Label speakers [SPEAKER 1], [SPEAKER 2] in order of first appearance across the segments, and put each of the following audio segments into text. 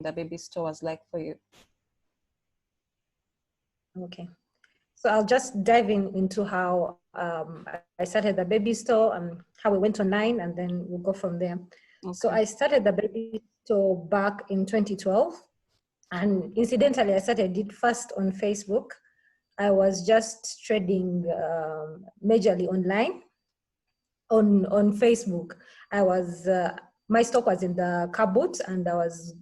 [SPEAKER 1] the baby store was like for you.
[SPEAKER 2] Okay. So I'll just dive into how I started the baby store and how we went online, and then we'll go from there. Okay. So I started the baby store back in 2012. And incidentally, I started it first on Facebook. I was just trading majorly online on Facebook. I was, my stock was in the cupboard and I was,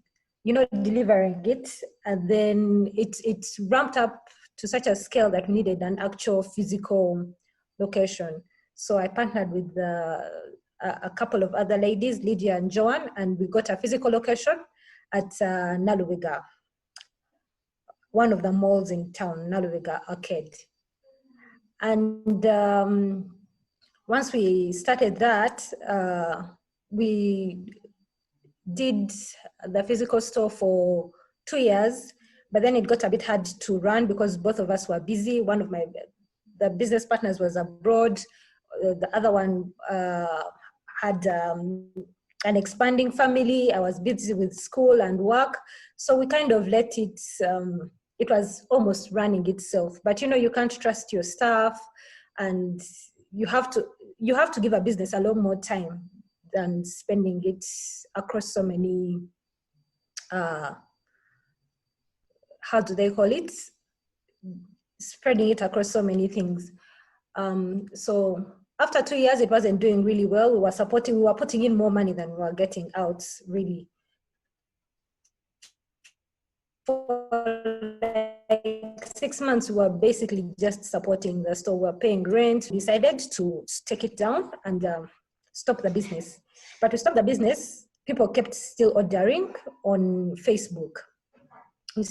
[SPEAKER 2] delivering it. And then it ramped up to such a scale that we needed an actual physical location. So I partnered with a couple of other ladies, Lydia and Joanne, and we got a physical location at Naluwiga, one of the malls in town, Naluwiga Arcade. And once we started that, we did the physical store for 2 years, but then it got a bit hard to run because both of us were busy. One of the business partners was abroad. The other one had an expanding family. I was busy with school and work. So we kind of let it, it was almost running itself. But you can't trust your staff, and you have to give a business a lot more time than spending it across so many, how do they call it? Spreading it across so many things. So after 2 years, it wasn't doing really well. We were putting in more money than we were getting out, really. For like 6 months, we were basically just supporting the store. We were paying rent. We decided to take it down and stop the business. But to stop the business, people kept still ordering on Facebook. We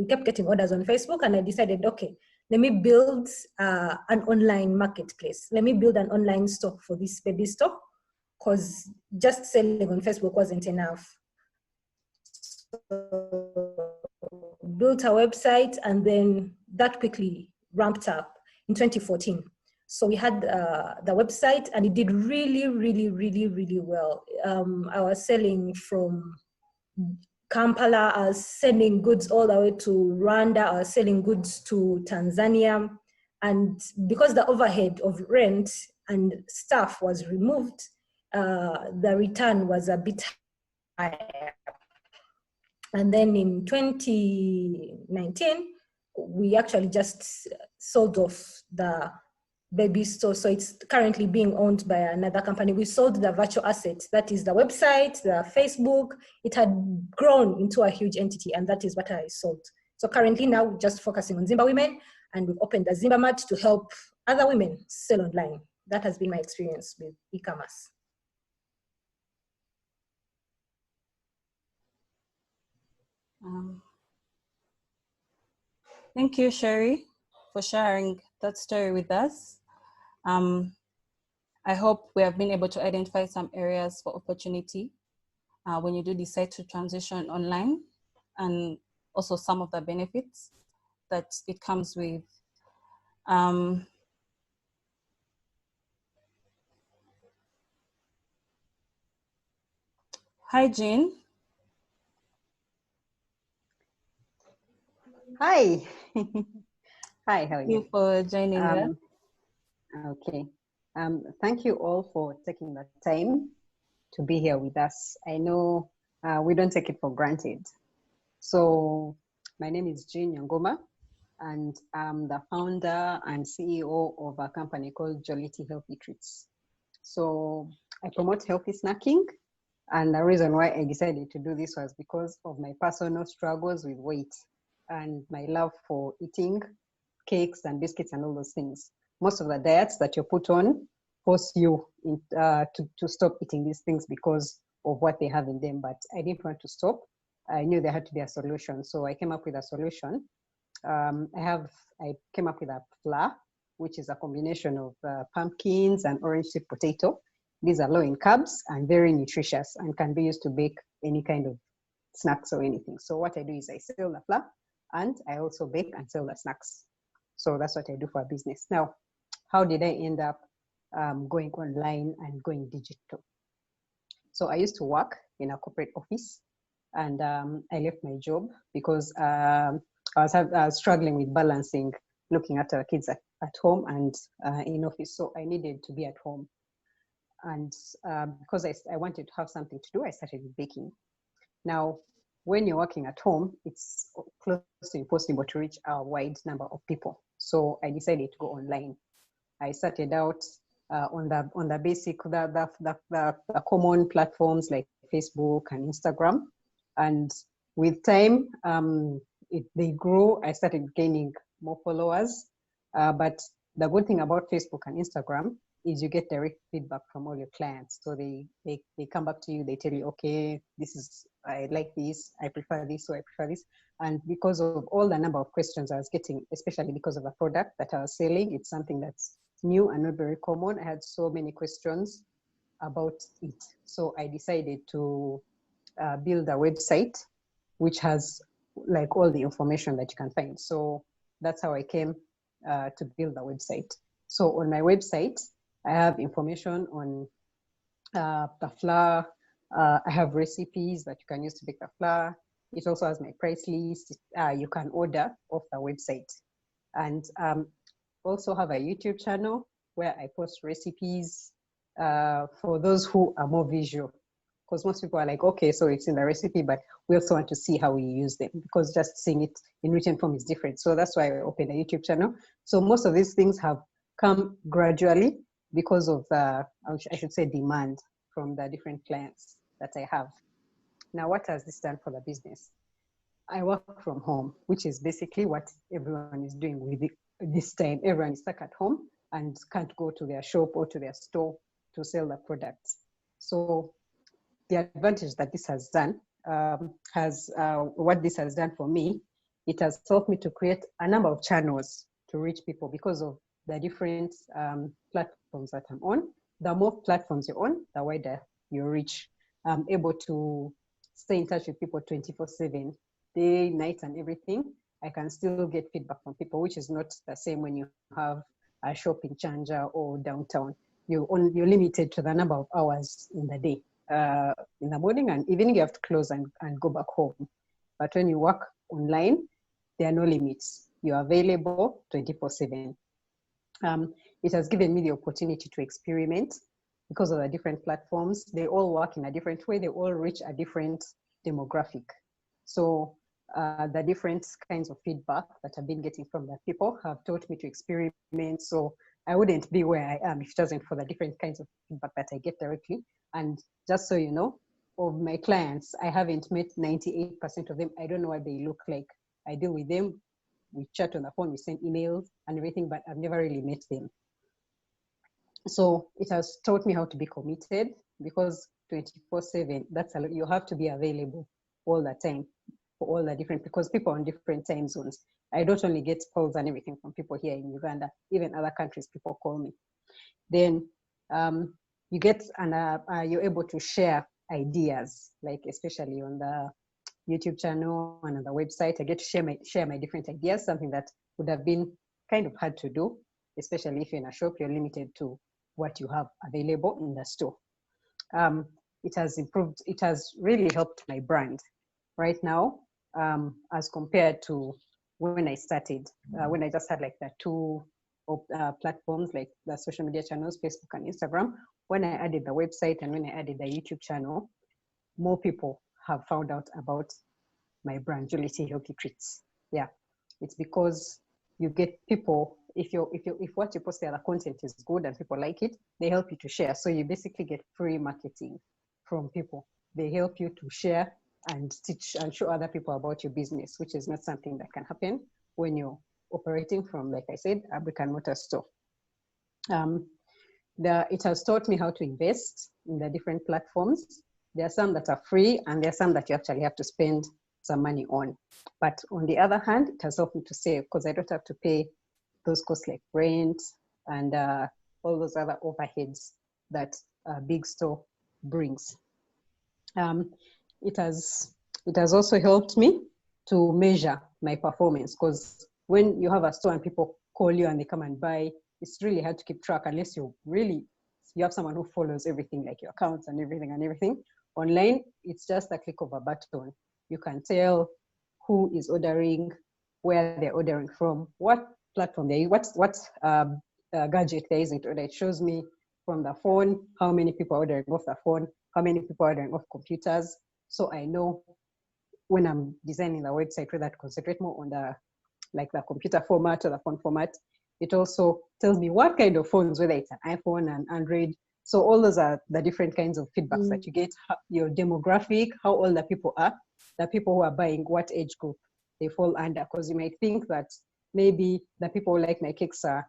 [SPEAKER 2] kept getting orders on Facebook, and I decided, okay, let me build an online marketplace. Let me build an online store for this baby store, because just selling on Facebook wasn't enough. So built a website, and then that quickly ramped up in 2014. So we had the website, and it did really, really, really, really well. I was selling from Kampala, I was sending goods all the way to Rwanda, I was selling goods to Tanzania. And because the overhead of rent and staff was removed, the return was a bit higher. And then in 2019, we actually just sold off the baby store. So it's currently being owned by another company. We sold the virtual assets. That is the website, the Facebook. It had grown into a huge entity, and that is what I sold. So currently now we're just focusing on Zimba Women, and we've opened a Zimba Mat to help other women sell online. That has been my experience with e-commerce.
[SPEAKER 1] Thank you, Sherry, for sharing that story with us. I hope we have been able to identify some areas for opportunity when you do decide to transition online, and also some of the benefits that it comes with. Hi, Jeanne.
[SPEAKER 3] Hi. Hi, how are you?
[SPEAKER 1] Thank you for joining us.
[SPEAKER 3] Okay. Thank you all for taking the time to be here with us. I know we don't take it for granted. So my name is Jeanne Nyangoma, and I'm the founder and CEO of a company called Jollity Healthy Treats. So I promote healthy snacking, and the reason why I decided to do this was because of my personal struggles with weight and my love for eating cakes and biscuits and all those things. Most of the diets that you're put on force you to stop eating these things because of what they have in them, but I didn't want to stop. I knew there had to be a solution, so I came up with a solution. I came up with a flour, which is a combination of pumpkins and orange sweet potato. These are low in carbs and very nutritious and can be used to bake any kind of snacks or anything. So what I do is I sell the flour, and I also bake and sell the snacks. So that's what I do for a business. Now, how did I end up going online and going digital? So I used to work in a corporate office, and I left my job because I was struggling with balancing looking at our kids at home and in office. So I needed to be at home. And because I wanted to have something to do, I started baking. Now, when you're working at home, it's close to impossible to reach a wide number of people. So I decided to go online. I started out on the basic, the common platforms like Facebook and Instagram. And with time, they grew. I started gaining more followers. But the good thing about Facebook and Instagram is you get direct feedback from all your clients. So they come back to you, they tell you, okay, I like this, I prefer this, or I prefer this. And because of all the number of questions I was getting, especially because of the product that I was selling, it's something that's new and not very common. I had so many questions about it. So I decided to build a website which has like all the information that you can find. So that's how I came to build the website. So on my website, I have information on the flour. I have recipes that you can use to bake the flour. It also has my price list. You can order off the website. And also have a YouTube channel where I post recipes for those who are more visual. Because most people are like, okay, so it's in the recipe, but we also want to see how we use them, because just seeing it in written form is different. So that's why I opened a YouTube channel. So most of these things have come gradually because of the, I should say, demand from the different clients that I have. Now, what has this done for the business? I work from home, which is basically what everyone is doing with this time. Everyone is stuck at home and can't go to their shop or to their store to sell the products. So the advantage that this has done what this has done for me, it has helped me to create a number of channels to reach people because of the different platforms that I'm on. The more platforms you're on, the wider your reach. I'm able to stay in touch with people 24/7, day, night, and everything. I can still get feedback from people, which is not the same when you have a shop in Chanja or downtown. You're limited to the number of hours in the day. In the morning and evening, you have to close and go back home. But when you work online, there are no limits. You're available 24/7. It has given me the opportunity to experiment because of the different platforms. They all work in a different way. They all reach a different demographic. So the different kinds of feedback that I've been getting from the people have taught me to experiment. So I wouldn't be where I am if it wasn't for the different kinds of feedback that I get directly. And just so you know, of my clients, I haven't met 98% of them. I don't know what they look like. I deal with them. We chat on the phone, we send emails and everything, but I've never really met them. So it has taught me how to be committed, because 24/7, that's a lot. You have to be available all the time for all the different, because people are on different time zones. I don't only get calls and everything from people here in Uganda, even other countries, people call me. Then you get, and you're able to share ideas, like especially on the YouTube channel and on the website, I get to share my different ideas, something that would have been kind of hard to do, especially if you're in a shop, you're limited to what you have available in the store. It has improved, it has really helped my brand right now, as compared to when I started, when I just had like the two platforms, like the social media channels, Facebook and Instagram. When I added the website and when I added the YouTube channel, more people have found out about my brand, Jollity Healthy Treats. Yeah, it's because you get people, if what you post there, the content is good and people like it, they help you to share. So you basically get free marketing from people. They help you to share and teach and show other people about your business, which is not something that can happen when you're operating from, like I said, a brick and mortar store. It has taught me how to invest in the different platforms. There are some that are free and there are some that you actually have to spend some money on. But on the other hand, it has helped me to save, because I don't have to pay those costs like rent and all those other overheads that a big store brings. It has also helped me to measure my performance, because when you have a store and people call you and they come and buy, it's really hard to keep track unless you have someone who follows everything, like your accounts and everything. Online, it's just a click of a button. You can tell who is ordering, where they're ordering from, what platform they use, what gadget they're using to order. It shows me from the phone how many people are ordering off the phone, how many people are ordering off computers. So I know when I'm designing the website whether to concentrate more on the computer format or the phone format. It also tells me what kind of phones, whether it's an iPhone and Android. So all those are the different kinds of feedbacks that you get, your demographic, how old the people are, the people who are buying, what age group they fall under. Because you might think that maybe the people who like my cakes are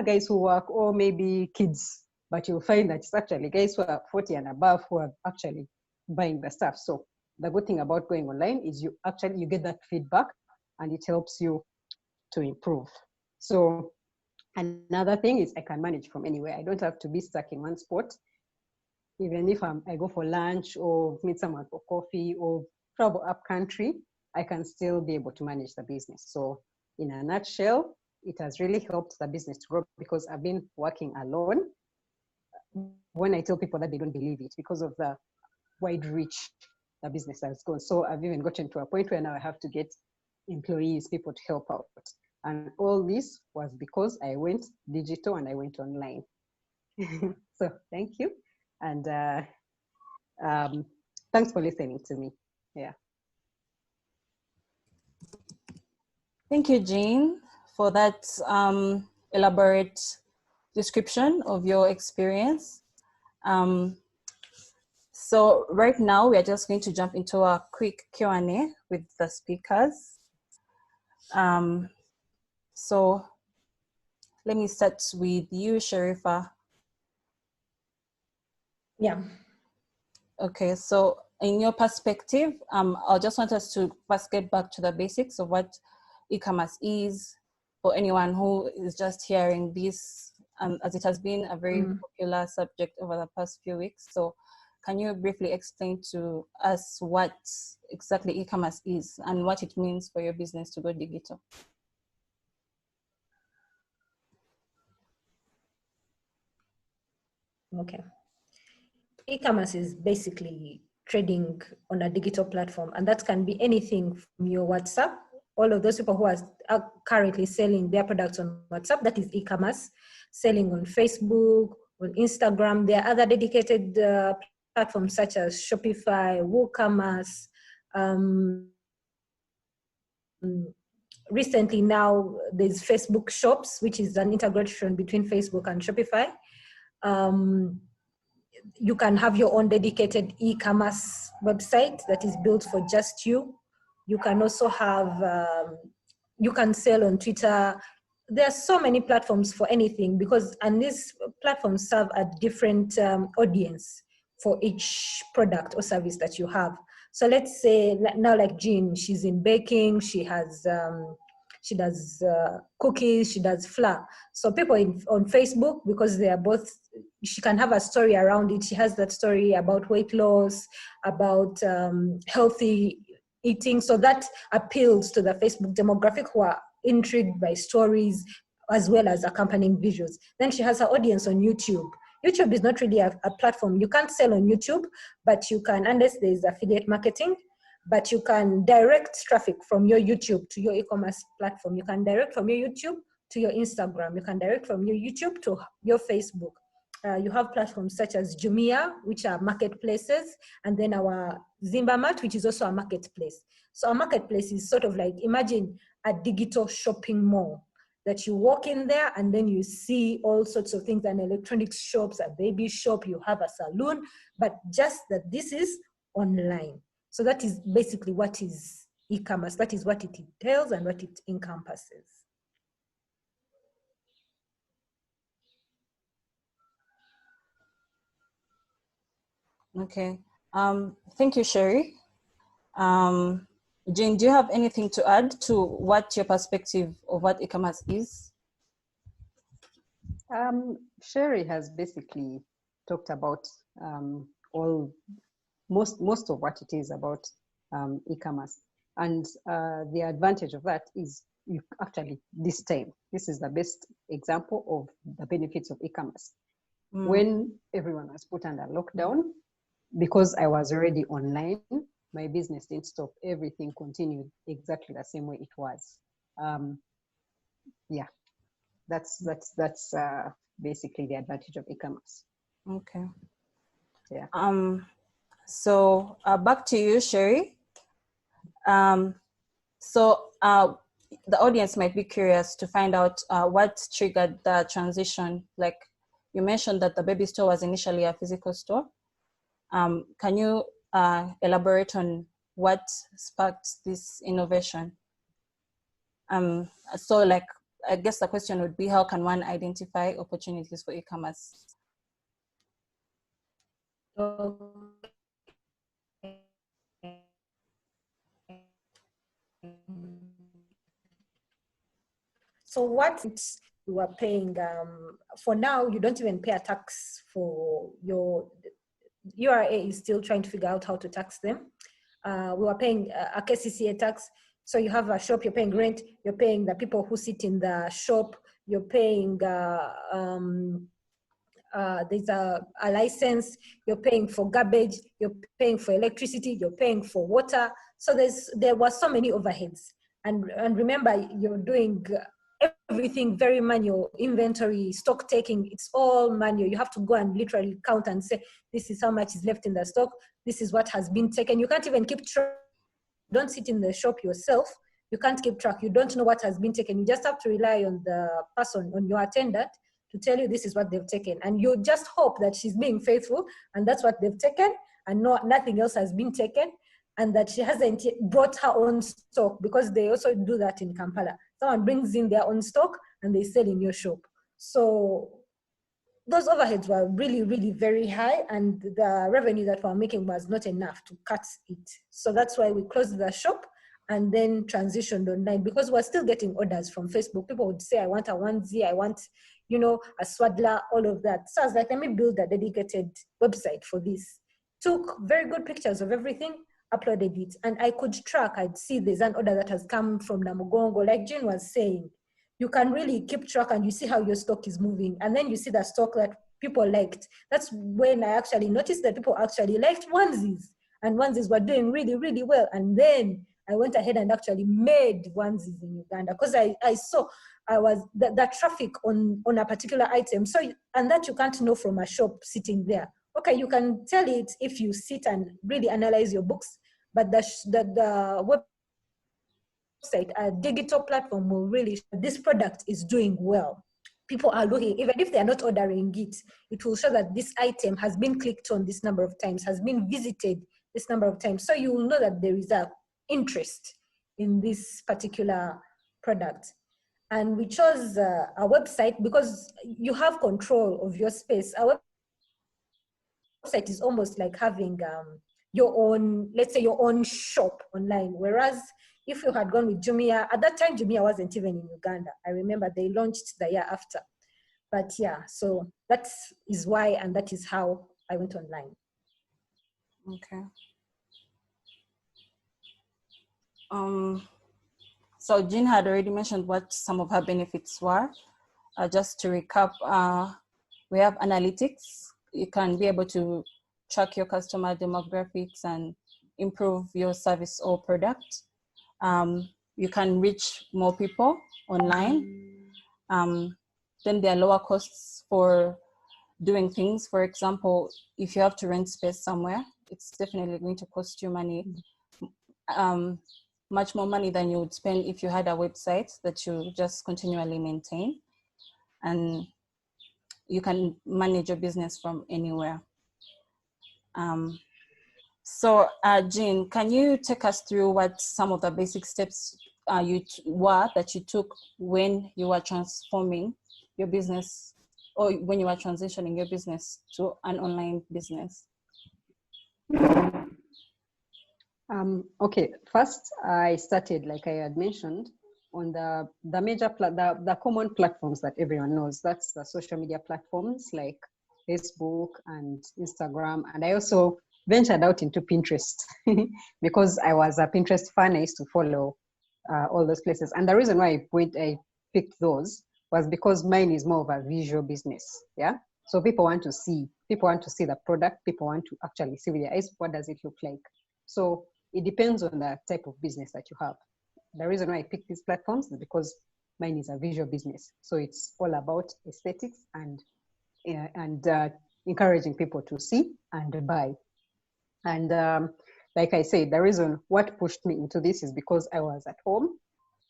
[SPEAKER 3] guys who work, or maybe kids, but you'll find that it's actually guys who are 40 and above who are actually buying the stuff. So the good thing about going online is you get that feedback and it helps you to improve. So another thing is I can manage from anywhere. I don't have to be stuck in one spot. Even if I go for lunch or meet someone for coffee or travel up country, I can still be able to manage the business. So in a nutshell, it has really helped the business to grow because I've been working alone. When I tell people that, they don't believe it because of the wide reach the business has gone. So I've even gotten to a point where now I have to get employees, people to help out. And all this was because I went digital and I went online. So thank you. And thanks for listening to me. Yeah.
[SPEAKER 1] Thank you, Jeanne, for that elaborate description of your experience. So right now, we are just going to jump into a quick Q&A with the speakers. So let me start with you, Sherifah.
[SPEAKER 2] Yeah.
[SPEAKER 1] Okay, so in your perspective, I just want us to first get back to the basics of what e-commerce is for anyone who is just hearing this, as it has been a very popular subject over the past few weeks. So can you briefly explain to us what exactly e-commerce is and what it means for your business to go digital?
[SPEAKER 2] Okay. E-commerce is basically trading on a digital platform, and that can be anything from your WhatsApp. All of those people who are currently selling their products on WhatsApp, that is e-commerce. Selling on Facebook, on Instagram. There are other dedicated platforms such as Shopify, WooCommerce. Recently now there's Facebook Shops, which is an integration between Facebook and Shopify. You can have your own dedicated e-commerce website that is built for just you. You can also have, you can sell on Twitter. There are so many platforms for anything and these platforms serve a different audience for each product or service that you have. So let's say now like Jeanne, she's in baking, she does cookies, she does flour. So people on Facebook, because they are both, she can have a story around it. She has that story about weight loss, about healthy eating. So that appeals to the Facebook demographic who are intrigued by stories as well as accompanying visuals. Then she has her audience on YouTube. YouTube is not really a platform. You can't sell on YouTube, but you can, unless there's affiliate marketing, but you can direct traffic from your YouTube to your e-commerce platform. You can direct from your YouTube to your Instagram. You can direct from your YouTube to your Facebook. You have platforms such as Jumia, which are marketplaces, and then our Zimba Mart, which is also a marketplace. So a marketplace is sort of like, imagine a digital shopping mall that you walk in there and then you see all sorts of things, and electronics shops, a baby shop, you have a salon, but just that this is online. So that is basically what is e-commerce. That is what it entails and what it encompasses.
[SPEAKER 1] Okay, thank you, Sherry. Jeanne, do you have anything to add to what your perspective of what e-commerce is?
[SPEAKER 3] Sherry has basically talked about most of what it is about e-commerce. And the advantage of that is you actually, this is the best example of the benefits of e-commerce. When everyone was put under lockdown, because I was already online, my business didn't stop. Everything continued exactly the same way it was. Yeah, that's basically the advantage of e-commerce.
[SPEAKER 1] Okay.
[SPEAKER 3] Yeah.
[SPEAKER 1] So back to you, Sherry. The audience might be curious to find out what triggered the transition. Like you mentioned that the baby store was initially a physical store. Can you elaborate on what sparked this innovation? So like, I guess the question would be, how can one identify opportunities for e-commerce?
[SPEAKER 2] So what you are paying, for now, you don't even pay a tax for your, URA is still trying to figure out how to tax them. We were paying a KCCA tax. So you have a shop, you're paying rent, you're paying the people who sit in the shop, you're paying, there's a license, you're paying for garbage, you're paying for electricity, you're paying for water. So there were so many overheads. And remember, you're doing everything very manual, inventory, stock taking, it's all manual. You have to go and literally count and say, this is how much is left in the stock, this is what has been taken. You can't even keep track. You don't sit in the shop yourself, you can't keep track, you don't know what has been taken. You just have to rely on the person, on your attendant, to tell you this is what they've taken. And you just hope that she's being faithful and that's what they've taken and nothing else has been taken, and that she hasn't brought her own stock, because they also do that in Kampala. Someone brings in their own stock and they sell in your shop. So those overheads were really, really very high, and the revenue that we were making was not enough to cut it. So that's why we closed the shop and then transitioned online, because we're still getting orders from Facebook. People would say, I want a onesie, I want, you know, a swaddler, all of that. So I was like, let me build a dedicated website for this. Took very good pictures of everything, uploaded it, and I could track. I'd see there's an order that has come from Namugongo, like Jeanne was saying. You can really keep track and you see how your stock is moving. And then you see the stock that people liked. That's when I actually noticed that people actually liked onesies, and onesies were doing really, really well. And then I went ahead and actually made onesies in Uganda, because I saw the traffic on a particular item. So, and that you can't know from a shop sitting there. Okay, you can tell it if you sit and really analyze your books, but the website, a digital platform, will really show this product is doing well. People are looking, even if they're not ordering it, it will show that this item has been clicked on this number of times, has been visited this number of times. So you will know that there is a interest in this particular product. And we chose a website because you have control of your space. Our website is almost like having your own, let's say your own shop online. Whereas if you had gone with Jumia, at that time, Jumia wasn't even in Uganda. I remember they launched the year after. But yeah, so that is why, and that is how I went online.
[SPEAKER 1] Okay. So Jeanne had already mentioned what some of her benefits were. Just to recap, we have analytics. You can be able to track your customer demographics and improve your service or product. You can reach more people online. Then there are lower costs for doing things. For example, if you have to rent space somewhere, it's definitely going to cost you money, much more money than you would spend if you had a website that you just continually maintain. And you can manage your business from anywhere. So Jeanne, can you take us through what some of the basic steps that you took when you were transforming your business, or when you were transitioning your business to an online business?
[SPEAKER 3] Okay, first I started, like I had mentioned, on the major the common platforms that everyone knows. That's the social media platforms like Facebook and Instagram. And I also ventured out into Pinterest because I was a Pinterest fan. I used to follow all those places. And the reason why I picked those was because mine is more of a visual business. Yeah. So people want to see the product. People want to actually see with their eyes, what does it look like? So it depends on the type of business that you have. The reason why I picked these platforms is because mine is a visual business. So it's all about aesthetics and encouraging people to see and buy. And like I said, the reason what pushed me into this is because I was at home.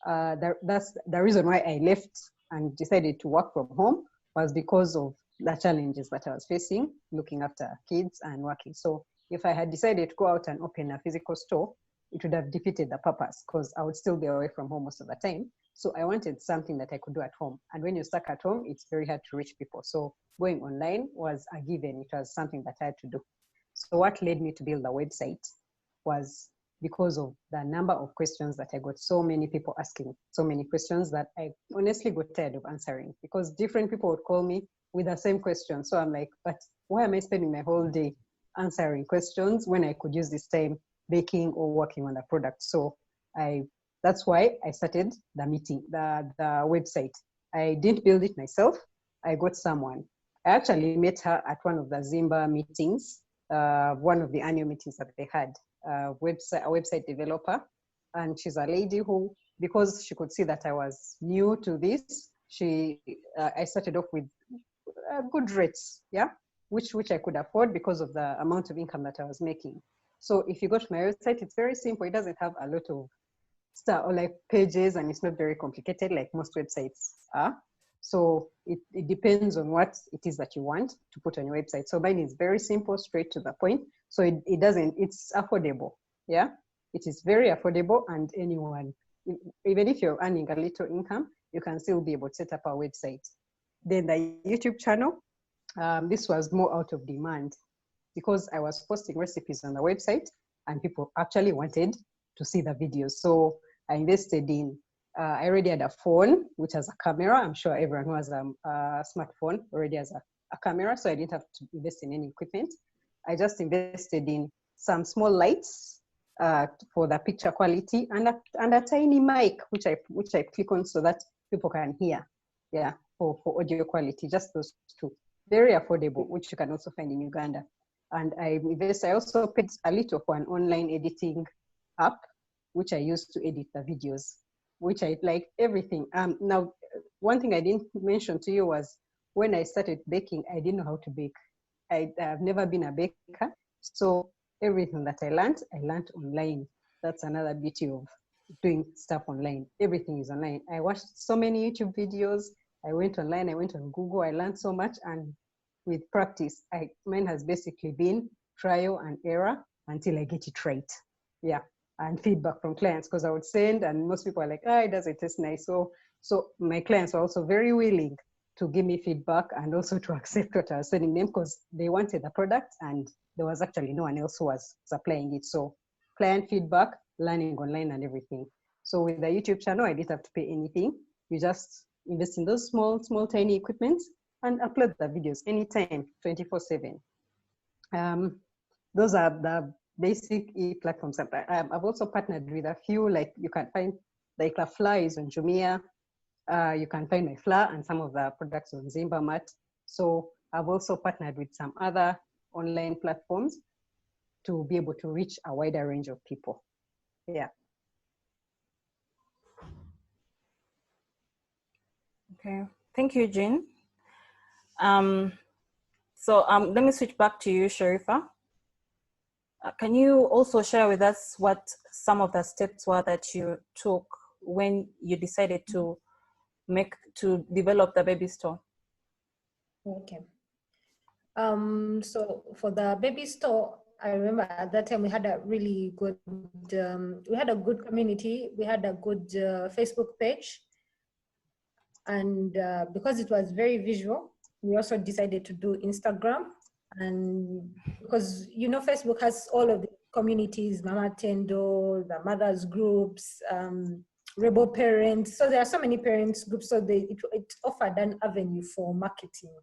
[SPEAKER 3] That's the reason why I left and decided to work from home, was because of the challenges that I was facing looking after kids and working. So if I had decided to go out and open a physical store, it would have defeated the purpose, because I would still be away from home most of the time. So I wanted something that I could do at home. And when you're stuck at home, it's very hard to reach people. So going online was a given. It was something that I had to do. So what led me to build a website was because of the number of questions that I got, so many people asking so many questions that I honestly got tired of answering, because different people would call me with the same question. So I'm like, but why am I spending my whole day answering questions when I could use this time baking or working on the product? So that's why I started the website. I didn't build it myself. I got someone. I actually met her at one of the Zimba meetings, one of the annual meetings that they had. A website developer, and she's a lady who, because she could see that I was new to this, I started off with good rates, yeah, which I could afford because of the amount of income that I was making. So if you go to my website, it's very simple. It doesn't have a lot of stuff or like pages, and it's not very complicated like most websites are. So it depends on what it is that you want to put on your website. So mine is very simple, straight to the point. So it's affordable. Yeah, it is very affordable, and anyone, even if you're earning a little income, you can still be able to set up a website. Then the YouTube channel, this was more out of demand because I was posting recipes on the website and people actually wanted to see the videos. So I invested in, I already had a phone, which has a camera. I'm sure everyone who has a smartphone already has a camera, so I didn't have to invest in any equipment. I just invested in some small lights for the picture quality, and a tiny mic, which I click on so that people can hear. Yeah, for audio quality, just those two. Very affordable, which you can also find in Uganda. And I also paid a little for an online editing app, which I used to edit the videos, which I like everything. Now, one thing I didn't mention to you was when I started baking, I didn't know how to bake. I've never been a baker. So everything that I learned online. That's another beauty of doing stuff online. Everything is online. I watched so many YouTube videos. I went online, I went on Google, I learned so much. And with practice, mine has basically been trial and error until I get it right. Yeah. And feedback from clients, because I would send and most people are like, it doesn't taste nice. So my clients were also very willing to give me feedback and also to accept what I was sending them, because they wanted the product and there was actually no one else who was supplying it. So client feedback, learning online and everything. So with the YouTube channel, I didn't have to pay anything. You just invest in those small, tiny equipments and upload the videos anytime, 24/7. Those are the basic e-platforms. I've also partnered with a few, like you can find, like La Fleur is on Jumia. You can find my flour and some of the products on Zimba Mat. So I've also partnered with some other online platforms to be able to reach a wider range of people. Yeah.
[SPEAKER 1] Okay, thank you, Jeanne. So let me switch back to you, Sherifah. Can you also share with us what some of the steps were that you took when you decided to develop the baby store?
[SPEAKER 2] Okay. So for the baby store, I remember at that time we had a really good, we had a good community. We had a good Facebook page. And because it was very visual, we also decided to do Instagram. And because, Facebook has all of the communities, Mama Tendo, the mothers groups, Rebel parents. So there are so many parents groups. So it offered an avenue for marketing.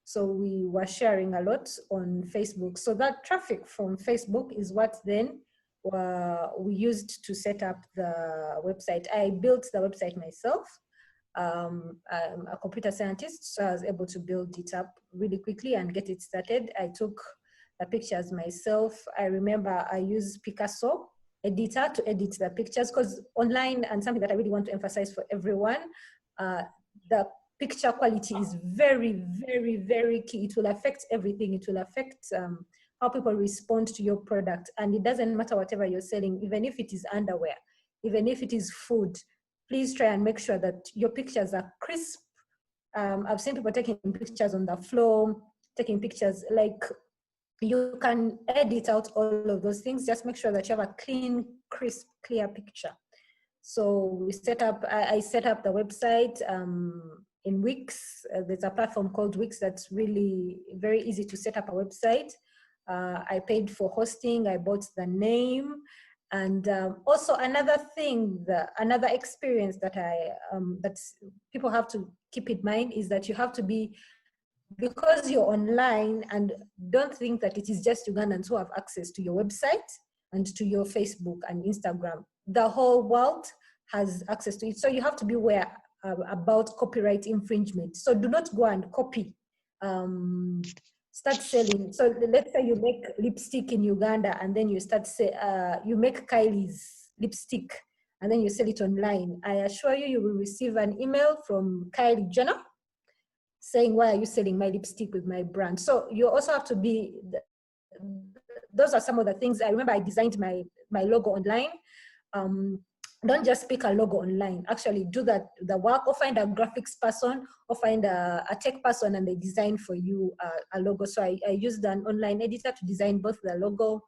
[SPEAKER 2] So we were sharing a lot on Facebook. So that traffic from Facebook is what then we used to set up the website. I built the website myself. I'm a computer scientist, so I was able to build it up really quickly and get it started. I took the pictures myself. I remember I used Picasso editor to edit the pictures, because online, and something that I really want to emphasize for everyone, the picture quality is very, very, very key. It will affect everything. It will affect how people respond to your product. And it doesn't matter whatever you're selling, even if it is underwear, even if it is food, please try and make sure that your pictures are crisp. I've seen people taking pictures on the floor, taking pictures, like, you can edit out all of those things. Just make sure that you have a clean, crisp, clear picture. So I set up the website in Wix. There's a platform called Wix that's really very easy to set up a website. I paid for hosting, I bought the name. And also another thing, another experience that that people have to keep in mind is that you have to be, because you're online, and don't think that it is just Ugandans who have access to your website and to your Facebook and Instagram. The whole world has access to it. So you have to be aware about copyright infringement. So do not go and copy, start selling. So let's say you make lipstick in Uganda, and then you you make Kylie's lipstick, and then you sell it online. I assure you, you will receive an email from Kylie Jenner saying, why are you selling my lipstick with my brand? So you also have to be, those are some of the things. I remember I designed my logo online. Don't just pick a logo online. Actually do the work, or find a graphics person, or find a tech person, and they design for you a logo. So I used an online editor to design both the logo,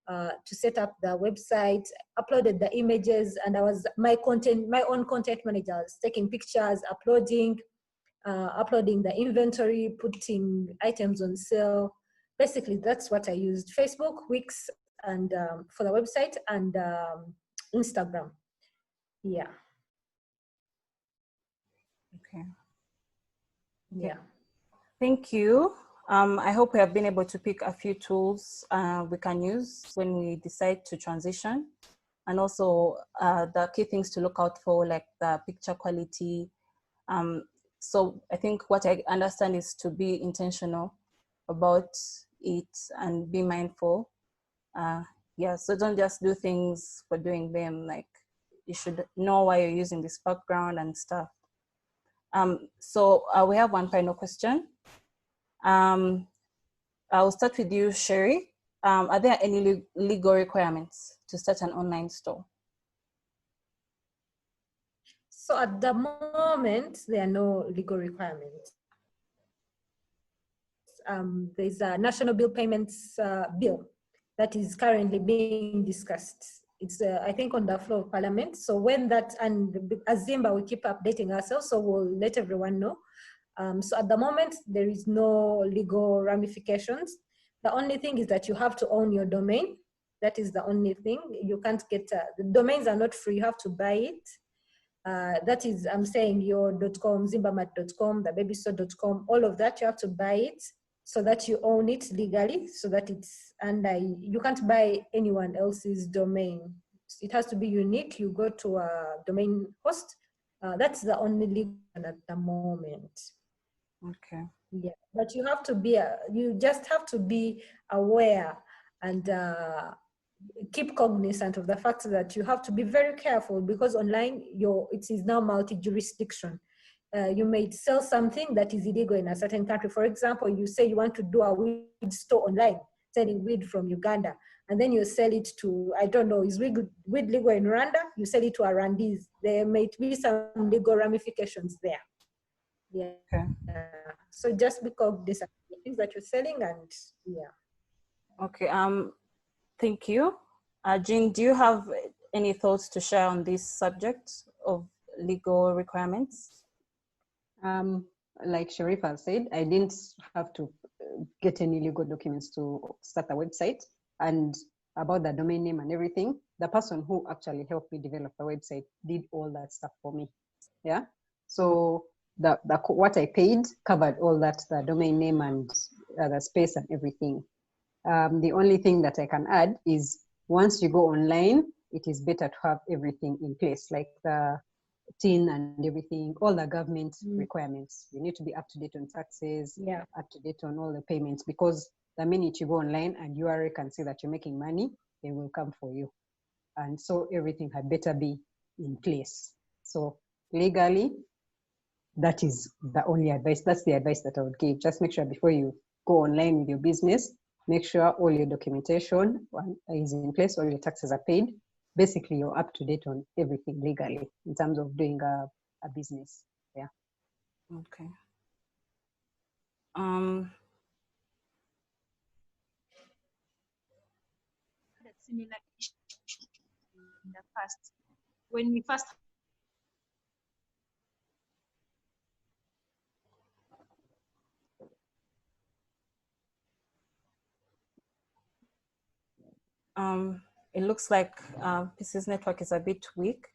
[SPEAKER 2] to set up the website, uploaded the images, and I was my own content manager. I was taking pictures, uploading the inventory, putting items on sale. Basically, that's what I used: Facebook, Wix, and for the website, and Instagram. Yeah.
[SPEAKER 1] Okay.
[SPEAKER 2] Yeah.
[SPEAKER 1] Thank you. I hope we have been able to pick a few tools we can use when we decide to transition, and also the key things to look out for, like the picture quality. So I think what I understand is to be intentional about it and be mindful. Yeah, so don't just do things for doing them. Like, you should know why you're using this background and stuff. So we have one final question. I'll start with you, Sherry. Are there any legal requirements to start an online store?
[SPEAKER 2] So at the moment, there are no legal requirements. There's a national bill payments bill that is currently being discussed. It's, I think, on the floor of Parliament. So when that, and as Zimba, we keep updating ourselves, so we'll let everyone know. So at the moment, there is no legal ramifications. The only thing is that you have to own your domain. That is the only thing. You can't get, the domains are not free, you have to buy it. That is, I'm saying your .com, zimbamat.com, thebabystore.com, all of that, you have to buy it so that you own it legally, so that it's under, you can't buy anyone else's domain. It has to be unique. You go to a domain host. That's the only legal at the moment.
[SPEAKER 1] Okay.
[SPEAKER 2] Yeah, but you have to be, you just have to be aware and keep cognizant of the fact that you have to be very careful, because online it is now multi-jurisdiction. You may sell something that is illegal in a certain country. For example, you say you want to do a weed store online, selling weed from Uganda, and then you sell it to, I don't know, is weed legal in Rwanda? You sell it to Rwandese. There might be some legal ramifications there. Yeah.
[SPEAKER 1] Okay.
[SPEAKER 2] So just because these are the things that you're selling, and yeah.
[SPEAKER 1] Okay. Thank you. Jeanne, do you have any thoughts to share on this subject of legal requirements?
[SPEAKER 3] Like Sherifah said, I didn't have to get any legal documents to start a website. And about the domain name and everything, the person who actually helped me develop the website did all that stuff for me. Yeah. So the what I paid covered all that, the domain name and the space and everything. The only thing that I can add is, once you go online, it is better to have everything in place, like the TIN and everything, all the government requirements. You need to be up to date on taxes, up to date on all the payments, because the minute you go online and URA can see that you're making money, they will come for you. And so everything had better be in place. So legally, that is the only advice. That's the advice that I would give. Just make sure before you go online with your business, make sure all your documentation is in place, all your taxes are paid. Basically, you're up to date on everything legally in terms of doing a business. Yeah.
[SPEAKER 1] Okay.
[SPEAKER 4] Similar issue in the past when we first
[SPEAKER 1] it looks like PC's network is a bit weak.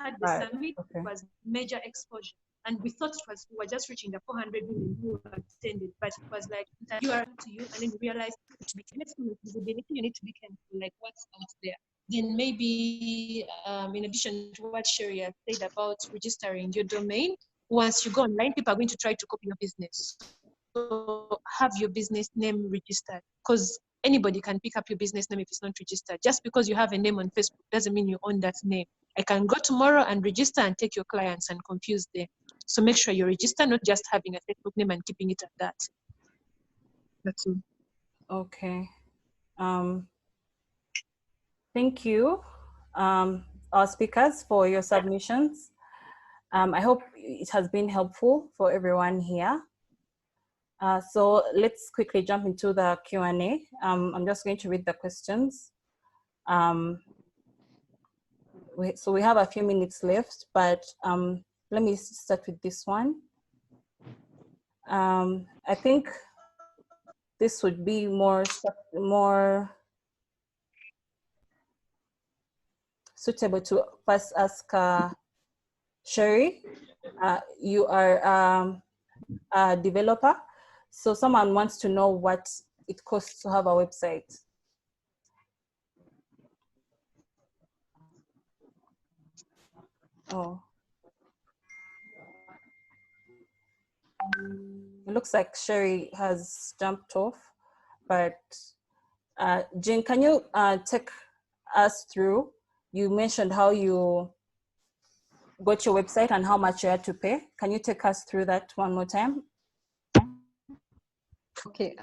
[SPEAKER 4] had the summit. Okay. It was major exposure, and we thought we were just reaching the 400 women who attended, but it was like you are to you, and then you realize visibility, you need to be careful, like what's out there. Then maybe in addition to what Sherry said about registering your domain, once you go online, people are going to try to copy your business. So have your business name registered, because anybody can pick up your business name if it's not registered. Just because you have a name on Facebook doesn't mean you own that name. I can go tomorrow and register and take your clients and confuse them. So make sure you register, not just having a Facebook name and keeping it at that. That's all.
[SPEAKER 1] Okay. Thank you, our speakers, for your submissions. I hope it has been helpful for everyone here. So let's quickly jump into the Q&A. I'm just going to read the questions. So we have a few minutes left, but let me start with this one. I think this would be more suitable to first ask Sherry. You are a developer, so someone wants to know what it costs to have a website. Oh, it looks like Sherry has jumped off, but Jeanne, can you take us through? You mentioned how you got your website and how much you had to pay. Can you take us through that one more time?
[SPEAKER 3] Okay,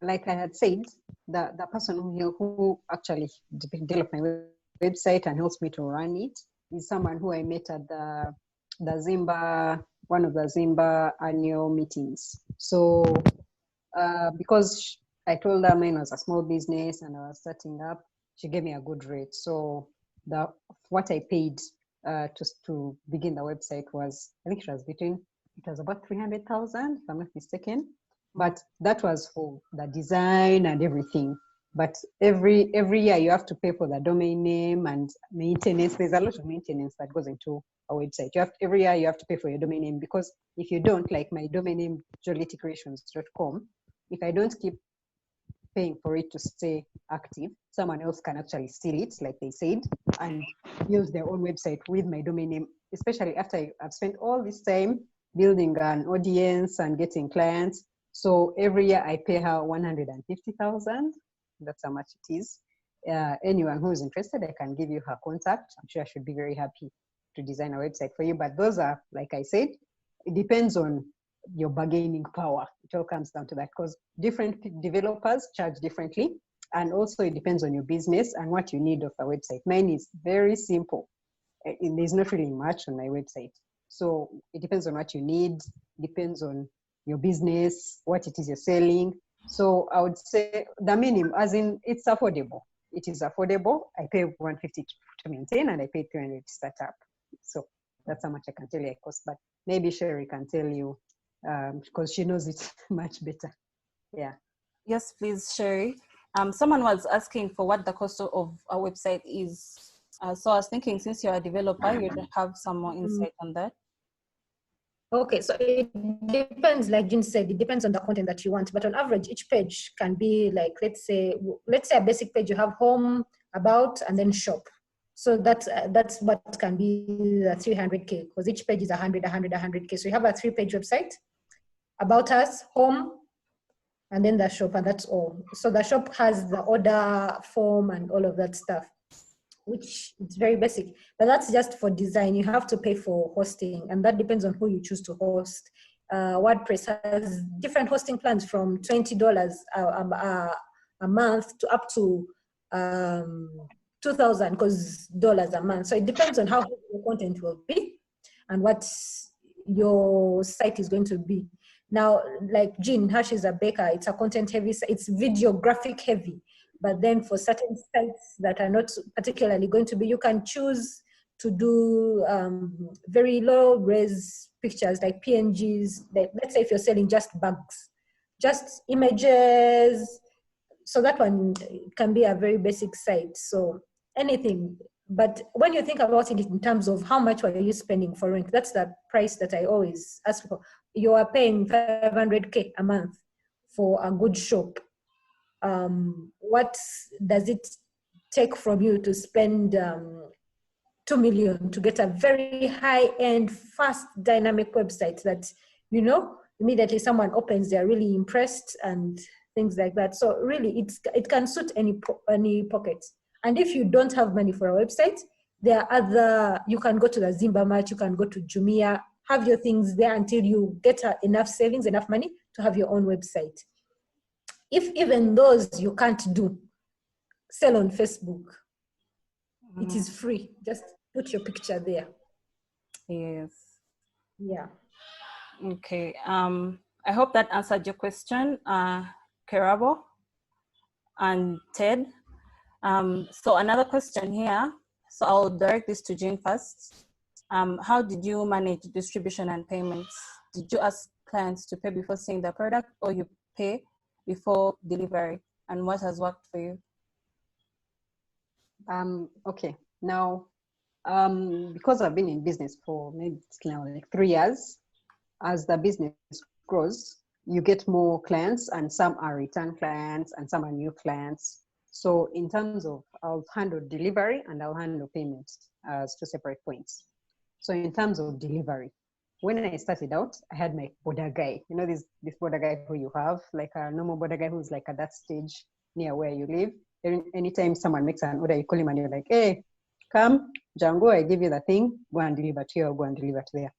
[SPEAKER 3] like I had said, the person who actually developed my website and helps me to run it is someone who I met at the Zimba, one of the Zimba annual meetings. So because I told her mine was a small business and I was starting up, she gave me a good rate. So what I paid to begin the website was, I think it was about 300,000, if I'm not mistaken. But that was for the design and everything. But every year you have to pay for the domain name and maintenance. There's a lot of maintenance that goes into a website. Every year you have to pay for your domain name, because if you don't, like my domain name, jollitycreations.com, if I don't keep paying for it to stay active, someone else can actually steal it, like they said, and use their own website with my domain name, especially after I've spent all this time building an audience and getting clients. So every year I pay her 150,000. That's how much it is. Anyone who's interested, I can give you her contact. I'm sure she'll be very happy to design a website for you. But those are, like I said, it depends on your bargaining power. It all comes down to that, because different developers charge differently. And also it depends on your business and what you need of a website. Mine is very simple. There's not really much on my website. So it depends on what you need, depends on your business, what it is you're selling. So I would say the minimum, as in it's affordable. It is affordable. I pay 150 to maintain and I pay 300 to start up. So that's how much I can tell you it costs. But maybe Sherry can tell you because she knows it much better. Yeah.
[SPEAKER 1] Yes, please, Sherry. Someone was asking for what the cost of a website is. So I was thinking, since you're a developer, you'd have some more insight on that.
[SPEAKER 2] Okay, so it depends, like Jeanne said, it depends on the content that you want. But on average, each page can be like, let's say a basic page, you have home, about, and then shop. So that's what can be the 300K, because each page is 100K. So you have a 3-page website, about us, home, and then the shop, and that's all. So the shop has the order form and all of that stuff. which is very basic, but that's just for design. You have to pay for hosting, and that depends on who you choose to host. WordPress has different hosting plans from $20 a month to up to 2,000 dollars a month. So it depends on how your content will be and what your site is going to be. Now, like Jeanne, how she's a baker, it's a content heavy, it's videographic heavy. But then for certain sites that are not particularly going to be, you can choose to do very low res pictures like PNGs. Like, let's say if you're selling just bags, just images. So that one can be a very basic site. So anything. But when you think about it in terms of how much are you spending for rent, that's the price that I always ask for. You are paying 500K a month for a good shop. What does it take from you to spend 2 million to get a very high-end, fast, dynamic website that, you know, immediately someone opens, they're really impressed and things like that. So really, it can suit any pocket. And if you don't have money for a website, there are other, you can go to the Zimba Mart, you can go to Jumia, have your things there until you get enough savings, enough money to have your own website. If even those you can't do, sell on Facebook. It is free. Just put your picture there.
[SPEAKER 1] Yes.
[SPEAKER 2] Yeah.
[SPEAKER 1] Okay. I hope that answered your question, Kerabo and Ted. So another question here. So I'll direct this to Jeanne first. How did you manage distribution and payments? Did you ask clients to pay before seeing the product, or you pay before delivery? And what has worked for you?
[SPEAKER 3] Okay. Now, because I've been in business for maybe now like 3 years, as the business grows, you get more clients, and some are return clients and some are new clients. So in terms of, I'll handle delivery and I'll handle payments as two separate points. So in terms of delivery, when I started out, I had my border guy. You know, this border guy who you have, like a normal border guy who's like at that stage near where you live. Anytime someone makes an order, you call him and you're like, hey, come, Django, I give you the thing, go and deliver to here or go and deliver to there.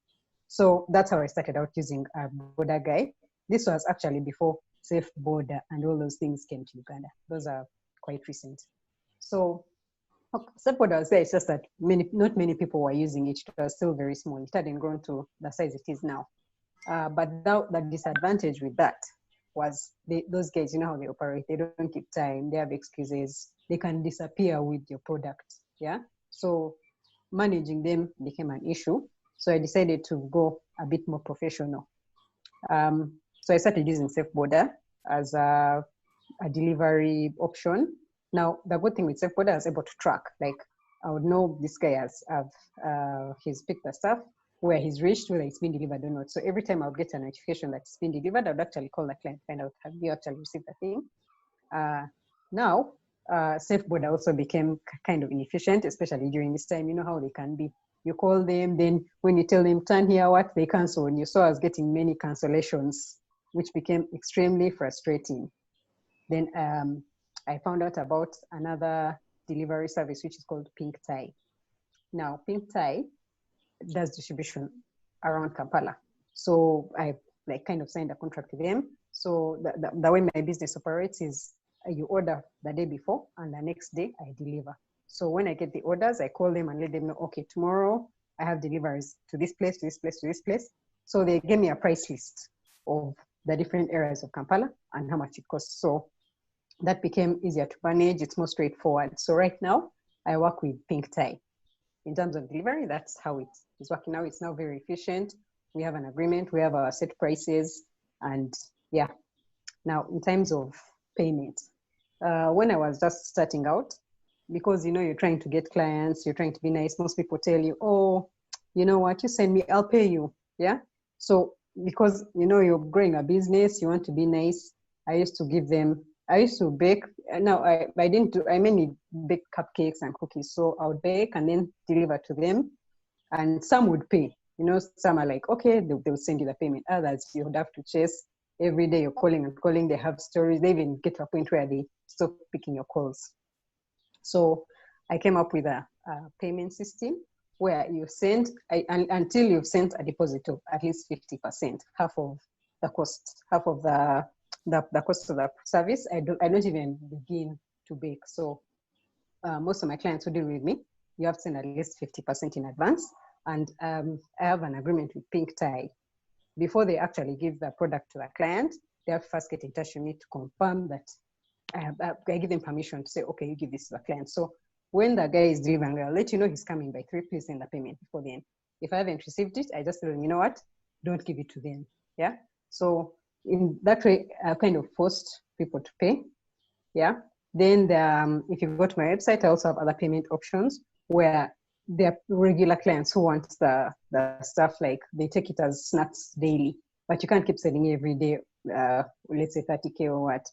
[SPEAKER 3] So that's how I started out using a border guy. This was actually before Safe Border and all those things came to Uganda. Those are quite recent. So Safe Border was there, it's just that not many people were using it. It was still very small. It hadn't grown to the size it is now. But now the disadvantage with that was those guys, you know how they operate. They don't keep time. They have excuses. They can disappear with your product. Yeah. So managing them became an issue. So I decided to go a bit more professional. So I started using Safe Border as a delivery option. Now, the good thing with Safe Border, I was able to track. Like, I would know this guy he's picked the stuff, where he's reached, whether it's been delivered or not. So every time I would get a notification that it's been delivered, I would actually call the client, find out, have you actually received the thing? Now, Safe Border also became kind of inefficient, especially during this time. You know how they can be. You call them, then when you tell them, turn here, what, they cancel. And you saw I was getting many cancellations, which became extremely frustrating. Then I found out about another delivery service, which is called Pink Tie. Now, Pink Tie does distribution around Kampala. So I kind of signed a contract with them. So the way my business operates is you order the day before and the next day I deliver. So when I get the orders, I call them and let them know, okay, tomorrow I have deliveries to this place, to this place, to this place. So they gave me a price list of the different areas of Kampala and how much it costs. So that became easier to manage. It's more straightforward. So right now I work with Pink Tie. In terms of delivery, that's how it is working now. It's now very efficient. We have an agreement. We have our set prices. And yeah, now in terms of payment, when I was just starting out, because, you know, you're trying to get clients, you're trying to be nice. Most people tell you, oh, you know what, you send me, I'll pay you. Yeah. So because, you know, you're growing a business, you want to be nice. I used to bake. Now I mainly bake cupcakes and cookies. So I would bake and then deliver to them, and some would pay. You know, some are like, okay, they'll send you the payment. Others, you would have to chase every day. You're calling and calling. They have stories. They even get to a point where they stop picking your calls. So I came up with a payment system where you send, until you've sent a deposit of at least 50%, half of the cost, half of the cost of the service. I don't even begin to bake. So most of my clients who deal with me, you have to send at least 50% in advance. And I have an agreement with Pink Tie. Before they actually give the product to the client, they have to first get in touch with me to confirm that I give them permission to say, okay, you give this to the client. So when the guy is delivering, I'll let you know he's coming by 3, please send the payment before then. If I haven't received it, I just tell them, you know what, don't give it to them. Yeah. So in that way, I kind of forced people to pay. Yeah. Then if you go to my website, I also have other payment options where there are regular clients who want the stuff, like they take it as snacks daily, but you can't keep selling it every day, let's say 30K or what.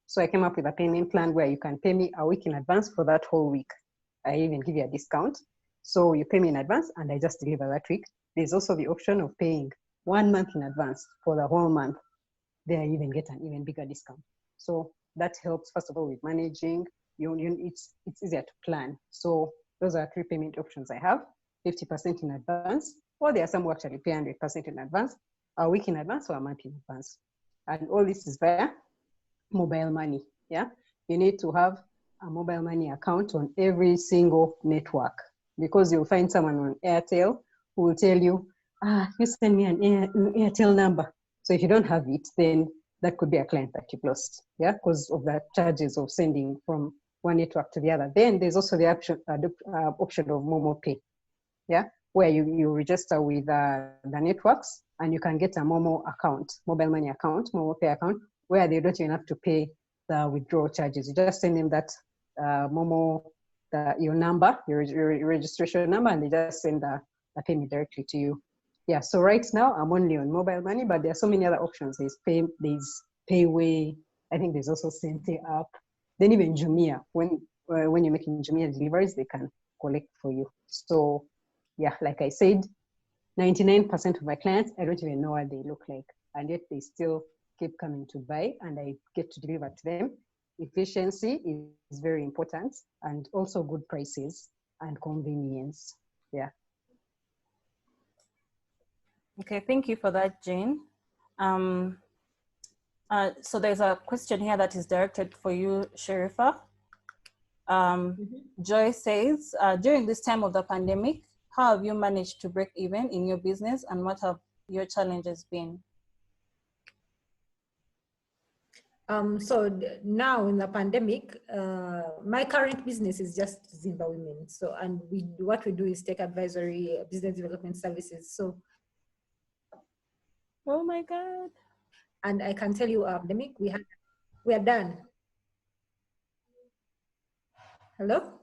[SPEAKER 3] So I came up with a payment plan where you can pay me a week in advance for that whole week. I even give you a discount. So you pay me in advance and I just deliver that week. There's also the option of paying 1 month in advance for the whole month. There you even get an even bigger discount. So that helps, first of all, with managing. It's easier to plan. So those are 3 payment options I have: 50% in advance, or there are some who actually pay 100% in advance, a week in advance, or a month in advance. And all this is via mobile money. Yeah, you need to have a mobile money account on every single network, because you'll find someone on Airtel who will tell you, you send me an Airtel number. So if you don't have it, then that could be a client that you've lost, yeah, because of the charges of sending from one network to the other. Then there's also the option of Momo Pay, yeah, where you register with the networks and you can get a Momo account, mobile money account, Momo Pay account, where they don't even have to pay the withdrawal charges. You just send them that Momo, your number, your registration number, and they just send the payment directly to you. Yeah, so right now I'm only on mobile money, but there are so many other options. There's Payway. I think there's also Sente app. Then even Jumia. When you're making Jumia deliveries, they can collect for you. So yeah, like I said, 99% of my clients, I don't even know what they look like, and yet they still keep coming to buy, and I get to deliver to them. Efficiency is very important, and also good prices and convenience. Yeah.
[SPEAKER 1] Okay, thank you for that, Jeanne. So there's a question here that is directed for you, Sherifah. Joy says, during this time of the pandemic, how have you managed to break even in your business, and what have your challenges been?
[SPEAKER 2] So now in the pandemic, my current business is just Zimba Women. So, and what we do is take advisory business development services. So,
[SPEAKER 1] oh my God.
[SPEAKER 2] And I can tell you, pandemic, we are done. Hello?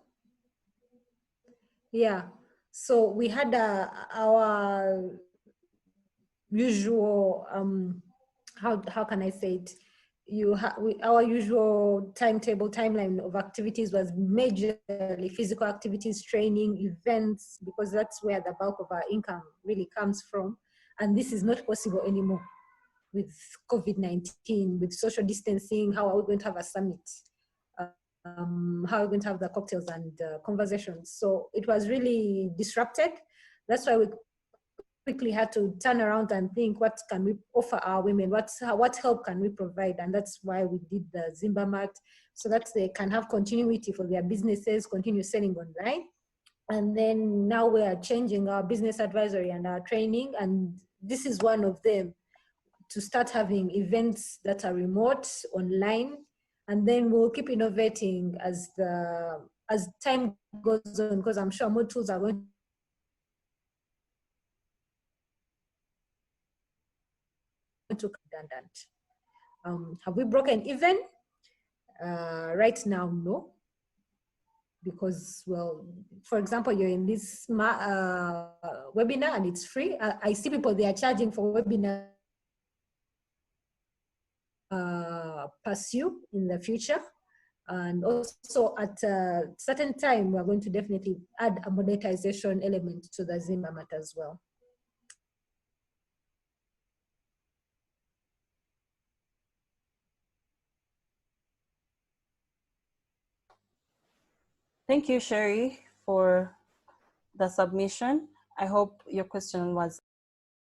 [SPEAKER 2] Yeah. So we had our usual, how can I say it? Our usual timeline of activities was majorly physical activities, training, events, because that's where the bulk of our income really comes from. And this is not possible anymore with COVID-19, with social distancing. How are we going to have a summit? How are we going to have the cocktails and conversations? So it was really disrupted. That's why we quickly had to turn around and think, what can we offer our women? What help can we provide? And that's why we did the Zimba Mart, so that they can have continuity for their businesses, continue selling online. And then now we are changing our business advisory and our training, and this is one of them, to start having events that are remote, online, and then we'll keep innovating as time goes on, because I'm sure more tools are going to be redundant. Have we broken even? Right now, no. Because, well, for example, you're in this webinar and it's free. I see people, they are charging for webinar. Pursue in the future, and also at a certain time we're going to definitely add a monetization element to the Zimba Mart as well.
[SPEAKER 1] Thank you, Sherry, for the submission. I hope your question was